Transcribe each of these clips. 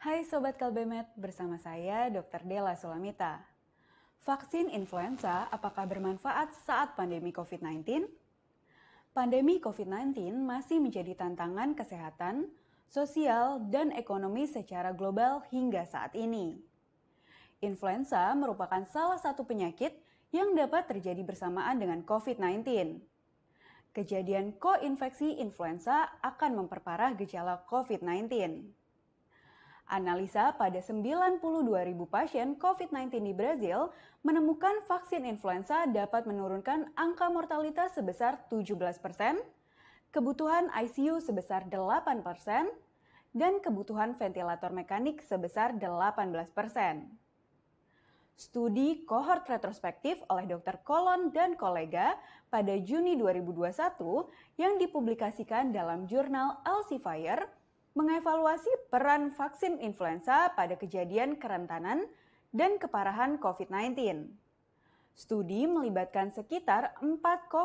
Hai Sobat Kalbemet, bersama saya Dr. Della Sulamita. Vaksin influenza apakah bermanfaat saat pandemi COVID-19? Pandemi COVID-19 masih menjadi tantangan kesehatan, sosial, dan ekonomi secara global hingga saat ini. Influenza merupakan salah satu penyakit yang dapat terjadi bersamaan dengan COVID-19. Kejadian koinfeksi influenza akan memperparah gejala COVID-19. Analisa pada 92.000 pasien COVID-19 di Brazil menemukan vaksin influenza dapat menurunkan angka mortalitas sebesar 17%, kebutuhan ICU sebesar 8%, dan kebutuhan ventilator mekanik sebesar 18%. Studi kohort retrospektif oleh Dr. Colon dan kolega pada Juni 2021 yang dipublikasikan dalam jurnal Elsevier mengevaluasi peran vaksin influenza pada kejadian kerentanan dan keparahan COVID-19. Studi melibatkan sekitar 4,5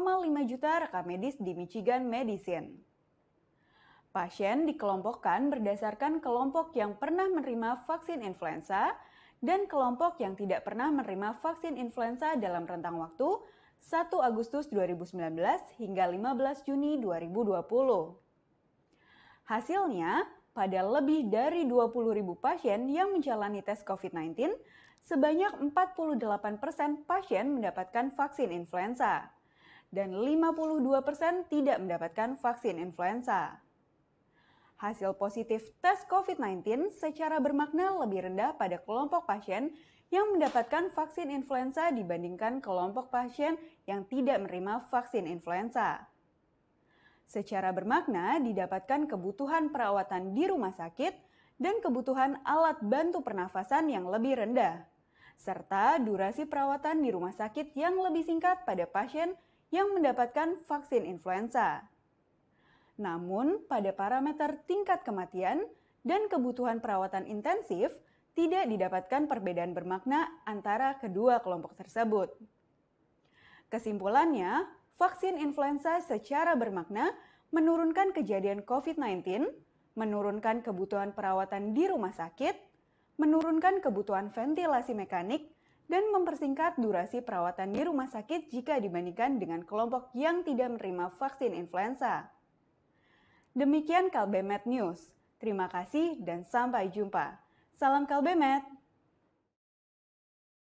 juta rekam medis di Michigan Medicine. Pasien dikelompokkan berdasarkan kelompok yang pernah menerima vaksin influenza dan kelompok yang tidak pernah menerima vaksin influenza dalam rentang waktu 1 Agustus 2019 hingga 15 Juni 2020. Hasilnya, pada lebih dari 20.000 pasien yang menjalani tes COVID-19, sebanyak 48% pasien mendapatkan vaksin influenza dan 52% tidak mendapatkan vaksin influenza. Hasil positif tes COVID-19 secara bermakna lebih rendah pada kelompok pasien yang mendapatkan vaksin influenza dibandingkan kelompok pasien yang tidak menerima vaksin influenza. Secara bermakna didapatkan kebutuhan perawatan di rumah sakit dan kebutuhan alat bantu pernafasan yang lebih rendah, serta durasi perawatan di rumah sakit yang lebih singkat pada pasien yang mendapatkan vaksin influenza. Namun, pada parameter tingkat kematian dan kebutuhan perawatan intensif, tidak didapatkan perbedaan bermakna antara kedua kelompok tersebut. Kesimpulannya, vaksin influenza secara bermakna menurunkan kejadian COVID-19, menurunkan kebutuhan perawatan di rumah sakit, menurunkan kebutuhan ventilasi mekanik, dan mempersingkat durasi perawatan di rumah sakit jika dibandingkan dengan kelompok yang tidak menerima vaksin influenza. Demikian Kalbemet News. Terima kasih dan sampai jumpa. Salam Kalbemet!